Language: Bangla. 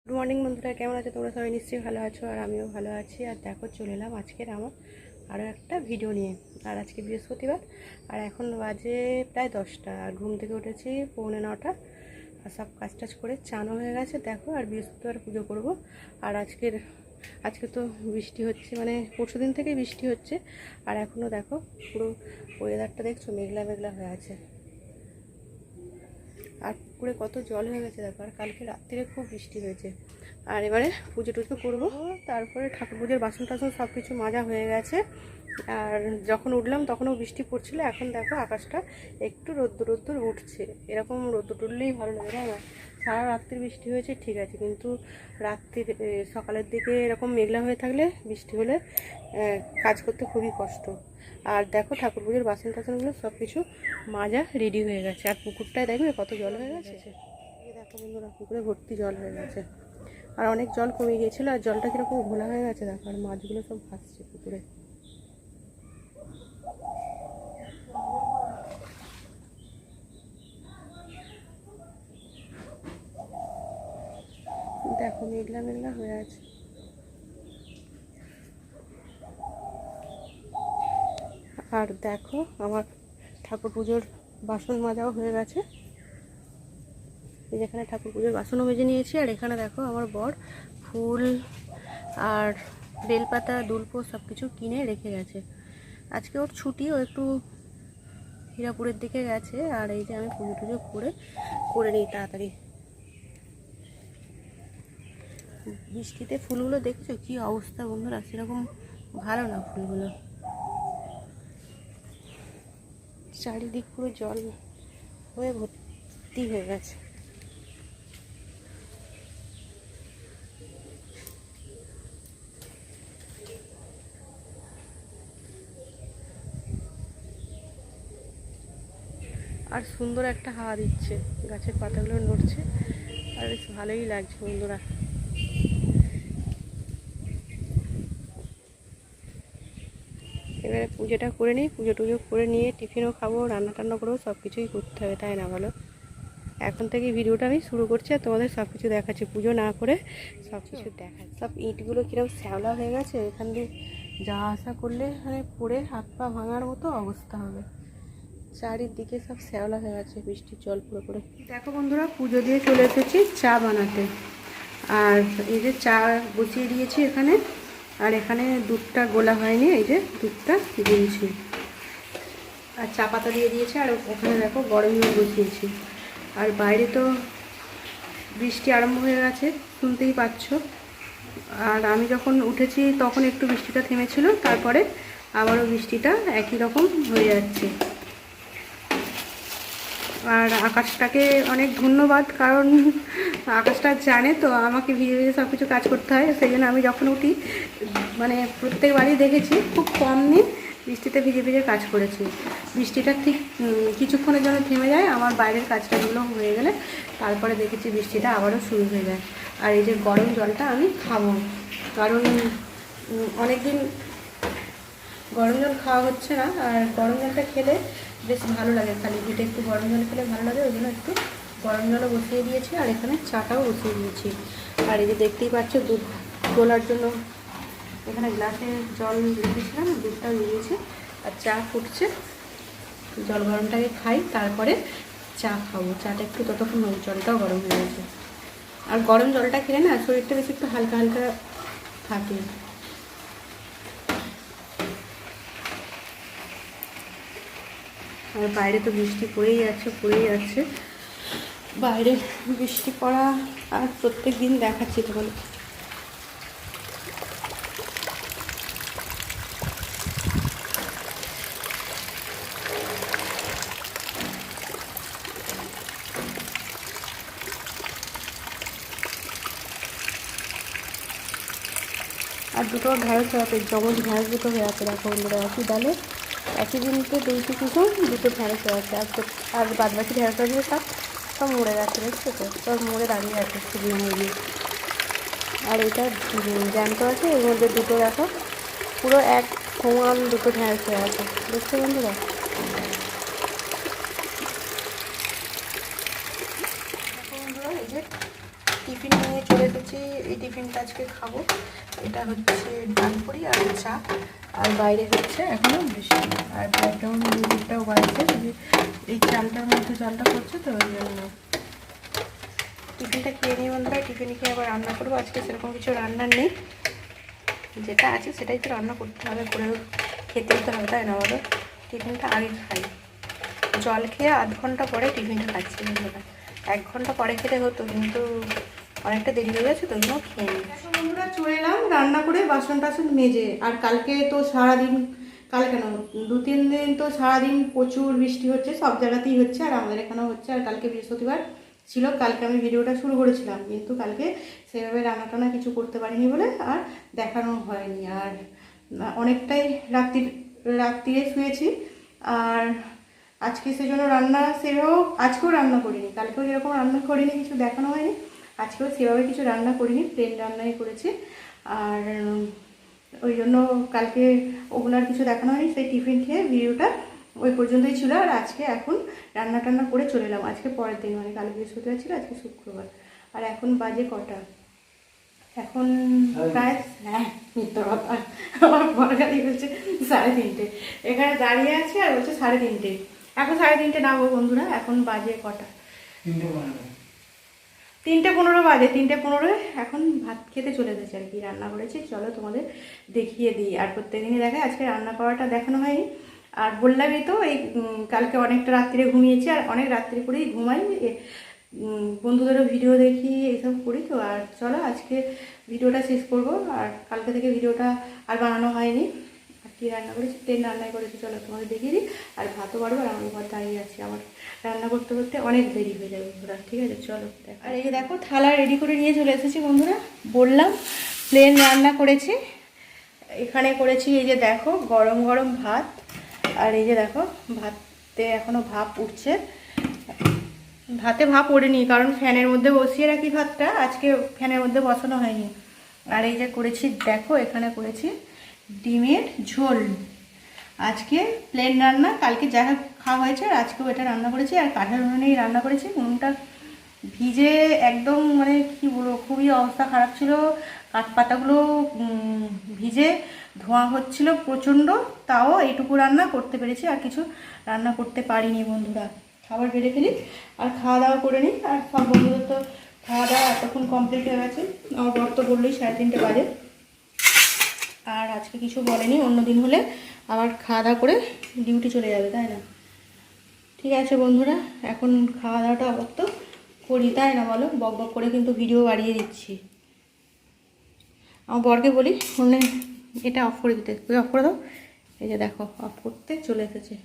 গুড মর্নিং বন্ধুরা, কেমন আছো তোমরা? সবাই নিশ্চয়ই ভালো আছো, আর আমিও ভালো আছি। আর দেখো, চলে এলাম আজকের আমার আরও একটা ভিডিও নিয়ে। আর আজকে বৃহস্পতিবার, আর এখন বাজে প্রায় 10টা, আর ঘুম থেকে উঠেছি 8:45। আর সব কাজ টাজ করে চানও হয়ে গেছে দেখো। আর বৃহস্পতিবার পুজো করব। আর আজকে তো বৃষ্টি হচ্ছে, মানে পরশু দিন থেকেই বৃষ্টি হচ্ছে। আর এখনও দেখো পুরো ওয়েদারটা দেখছো, মেঘলা মেঘলা হয়ে আছে। আর পুকুরে কত জল হয়ে গেছে দেখো। আর কালকে রাত্রিরে খুব বৃষ্টি হয়েছে। আর এবারে পুজো টুজো করবো, তারপরে ঠাকুর পুজোর বাসন টাসন সব কিছু মাজা হয়ে গেছে। আর যখন উঠলাম তখনও বৃষ্টি পড়ছিল। এখন দেখো আকাশটা একটু রোদ্দুর রোদ্দুর উঠছে। এরকম রোদ্দুর উঠলেই ভালো লাগে, তাই না? সারা রাত্রির বৃষ্টি হয়েছে ঠিক আছে, কিন্তু রাত্রির সকালের দিকে এরকম মেঘলা হয়ে থাকলে, বৃষ্টি হলে কাজ করতে খুবই কষ্ট। আর দেখো ঠাকুর পুজোর বাসন টাসনগুলো সব কিছু মাজা রেডি হয়ে গেছে। আর পুকুরটায় দেখবে কত জল হয়ে গেছে। দেখো বন্ধুরা, পুকুরে ভর্তি জল হয়ে গেছে। আর অনেক জল কমে গিয়েছিল, আর জলটা কীরকম ঘোলা হয়ে গেছে দেখো। আর মাছগুলো সব ভাসছে পুকুরে। দেখো মেঘলা মেঘলা হয়ে আছে। আর দেখো আমার ঠাকুর পুজোর বাসন মাজাও হয়ে গেছে। এই যেখানে ঠাকুর পুজোর বাসনও মেজে নিয়েছি। আর এখানে দেখো আমার বর ফুল আর বেলপাতা, দুলপো সব কিছু কিনে রেখে গেছে। আজকে ওর ছুটি, ও একটু হীরাপুরের দিকে গেছে। আর এই যে আমি পুজো টুজো করে নিই তাড়াতাড়ি। বৃষ্টিতে ফুলগুলো দেখছো কি অবস্থা বন্ধুরা, সেরকম ভালো না ফুলগুলো। চারিদিক পুরো জল হয়ে ভর্তি হয়ে গেছে। আর সুন্দর একটা হাওয়া দিচ্ছে, গাছের পাতাগুলো নড়ছে, আর বেশ ভালোই লাগছে বন্ধুরা। এবারে পুজোটা করে নিই, পুজো টুজো করে নিয়ে টিফিনও খাবো, রান্না টান্না করবো, সব কিছুই করতে হবে, তাই না বলো? এখন থেকে ভিডিওটা আমি শুরু করছি, আর তোমাদের সব কিছু দেখাচ্ছি। পুজো না করে সব কিছু দেখাচ্ছি। সব ইটগুলো কীরকম শ্যাওলা হয়ে গেছে, এখান দিয়ে যাওয়া আসা করলে মানে পড়ে হাত পা ভাঙার মতো অবস্থা হবে। চারিদিকে সব শ্যাওলা হয়ে গেছে বৃষ্টির জল পুরো করে। দেখো বন্ধুরা, পুজো দিয়ে চলে এসেছি চা বানাতে। আর এই যে চা বসিয়ে দিয়েছি এখানে। আর এখানে দুধটা গোলা হয়নি, এই যে দুধটা দিয়েছি। আর চা পাতা দিয়ে দিয়েছি। আর ওখানে দেখো গরম জল বসিয়েছি। আর বাইরে তো বৃষ্টি আরম্ভ হয়ে গেছে, শুনতেই পাচ্ছ। আর আমি যখন উঠেছি তখন একটু বৃষ্টিটা থেমেছিল, তারপরে আবারও বৃষ্টিটা একই রকম হয়ে যাচ্ছে। আর আকাশটাকে অনেক ধন্যবাদ, কারণ আকাশটা জানে তো আমাকে ভিজে ভিজে সব কিছু কাজ করতে হয়। সেই জন্য আমি যখন উঠি, মানে প্রত্যেকবারই দেখেছি খুব কম দিন বৃষ্টিতে ভিজে ভিজে কাজ করেছি। বৃষ্টিটা ঠিক কিছুক্ষণের জন্য থেমে যায়, আমার বাইরের কাজটাগুলো হয়ে গেলে তারপরে দেখেছি বৃষ্টিটা আবারও শুরু হয়ে যায়। আর এই যে গরম জলটা আমি খাবো, কারণ অনেক দিন গরম জল খাওয়া হচ্ছে না। আর গরম জলটা খেলে বেশ ভালো লাগে, খালি পেটে একটু গরম জল খেলে ভালো লাগে, ওই জন্য একটু গরম জলও বসিয়ে দিয়েছি। আর এখানে চাটাও বসিয়ে দিয়েছি। আর এই যে দেখতেই পাচ্ছ, দুধ তোলার জন্য এখানে গ্লাসে জল রেখেছিলাম, দুধটাও দিয়েছি। আর চা ফুটছে, জল গরমটাকে খাই, তারপরে চা খাবো। চাটা একটু ততক্ষণ জলটাও গরম হয়ে গেছে। আর গরম জলটা খেলে না শরীরটা বেশি একটু হালকা হালকা থাকে। আর বাইরে তো বৃষ্টি পড়েই যাচ্ছে। বাইরে বৃষ্টি পড়া আর প্রত্যেক দিন দেখাচ্ছি তোমাদের। আর দুটো ঢ্যাঁড়স হয়ে আছে, জমজ ঢ্যাঁড়স দুটো হয়ে আছে দেখো বন্ধুরা। একই ডালে একই দিনকে দুইটি কুসুম দুটো ঢ্যাঁড়স হয়ে আছে। আর বাদ বাকি ঢ্যাঁড়সগুলো সব মরে গেছে, দেখছো তো, সব মরে দাঁড়িয়ে আছে শুকনো হয়ে গিয়ে। আর এটা জ্যান্ত আছে, এর মধ্যে দুটো দেখো পুরো এক সমান দুটো ঢ্যাঁড়স হয়ে আছে, দেখছো বন্ধুরা। দেখো বন্ধুরা, এই যে টিফিন নিয়ে চলে এসেছি। এসেছি, এই টিফিনটা আজকে খাবো। এটা হচ্ছে ডালপুরি আর চা, আর বাইরে হচ্ছে এখনো বৃষ্টি, আর ব্যাকগ্রাউন্ড মিউজিকটাও বাড়ছে। এই চালটার মধ্যে চালটা করছে তো ওই জন্য। টিফিনটা খেয়ে নিই বন্ধুরা, টিফিন খেয়ে আবার রান্না করবো। আজকে সেরকম কিছু রান্নার নেই, যেটা আছে সেটাই তো রান্না করতে হবে, করেও খেতেই তো হবে, তাই না বলো? টিফিনটা আগে খাই, জল খেয়ে আধ ঘন্টা পরে টিফিনটা খাচ্ছি বন্ধুরা। 1 ঘন্টা পরে খেতে হতো, কিন্তু অনেকটা দেরি হয়ে গেছে তো ওই জন্য খেয়ে নিই। বন্ধুরা চলে এলাম রান্না করে, বাসন টাসন মেজে। আর কালকে তো সারাদিন, কাল কেন 2-3 দিন তো সারাদিন প্রচুর বৃষ্টি হচ্ছে, সব জায়গাতেই হচ্ছে, আর আমাদের এখানেও হচ্ছে। আর কালকে বৃহস্পতিবার ছিল, কালকে আমি ভিডিওটা শুরু করেছিলাম, কিন্তু কালকে সেভাবে রান্না টান্না কিছু করতে পারিনি বলে আর দেখানো হয়নি। আর অনেকটাই রাত্রিরে শুয়েছি, আর আজকে সেজন্য রান্না সেভাবেও আজকেও রান্না করিনি, কালকেও যেরকম রান্না করিনি, কিছু দেখানো হয়নি। আজকেও সেভাবে কিছু রান্না করিনি, প্লেন রান্নাই করেছি। আর ওই জন্য কালকে ওগুলো আর কিছু দেখানো হয়নি। সেই টিফিন খেয়ে ভিডিওটা ওই পর্যন্তই ছিল। আর আজকে এখন রান্না টান্না করে চলে এলাম, আজকে পরের দিন, মানে কাল বৃহস্পতিবার ছিল, আজকে শুক্রবার। আর এখন বাজে কটা, এখন প্রায়, হ্যাঁ মিথ্যা কথা, আমার বড় গাড়ি বলছে 3:30, এখানে দাঁড়িয়ে আছে আর বলছে 3:30। এখন 3:30 না গো বন্ধুরা, এখন বাজে কটা, 3:15 বাজে, 3:15। এখন ভাত খেতে চলে গেছে আর কি, রান্না করেছি, চলো তোমাদের দেখিয়ে দিই। আর প্রত্যেকদিনই দেখায়, আজকে রান্না করাটা দেখানো হয়নি। আর বললামই তো, এই কালকে অনেকটা রাত্রিরে ঘুমিয়েছি, আর অনেক রাত্রি করেই ঘুমাই, বন্ধুদেরও ভিডিও দেখি, এইসব করি তো। আর চলো আজকে ভিডিওটা শেষ করব, আর কালকে থেকে ভিডিওটা আর বানানো হয়নি। আর কী রান্না করেছি, প্লেন রান্নাই করেছি, চলো তোমাদের দেখিয়ে দিই। আর ভাতও বাড়বো, আর আমার ঘর দাঁড়িয়ে আছে, আমার রান্না করতে করতে অনেক দেরি হয়ে যাবে বন্ধুরা, ঠিক আছে চলো। আর এই যে দেখো থালা রেডি করে নিয়ে চলে এসেছি বন্ধুরা, বললাম প্লেন রান্না করেছি। এখানে করেছি এই যে দেখো গরম গরম ভাত, আর এই যে দেখো ভাতে এখনও ভাপ উঠছে। ভাতে ভাপ ওড়েনি, কারণ ফ্যানের মধ্যে বসিয়ে রাখি ভাতটা, আজকে ফ্যানের মধ্যে বসানো হয়নি। আর এই যে করেছি দেখো, এখানে করেছি ডিমের ঝোল। আজকে প্লেন রান্না, কালকে যা খাওয়া হয়েছে আর আজকেও এটা রান্না করেছি। আর কাঠের উনুনেই রান্না করেছি, উনুনটা ভিজে একদম, মানে কি বলবো, খুবই অবস্থা খারাপ ছিল। কাঠপাতাগুলো ভিজে ধোঁয়া হচ্ছিল প্রচণ্ড, তাও এইটুকু রান্না করতে পেরেছি, আর কিছু রান্না করতে পারিনি বন্ধুরা। খাবার বেড়ে ফেলি আর খাওয়া দাওয়া করে নিই। আর সব বন্ধুদের তো খাওয়া দাওয়া এতক্ষণ কমপ্লিট হয়ে গেছে, আমার বর তো বললেই 3:30 বাজে। আর আজকে কিছু বলেনি, অন্য দিন হলে আবার খাওয়া দাওয়া করে ডিউটি চলে যাবে, তাই না? ঠিক আছে বন্ধুরা, এখন খাওয়া দাওয়াটা আবার তো করি, তাই না বলো? বক বক করে কিন্তু ভিডিও বাড়িয়ে দিচ্ছি। আমার বরকে বলি ফোনে এটা অফ করে দিতে, তুই অফ করে দাও। এই যে দেখো অফ করতে চলে এসেছে।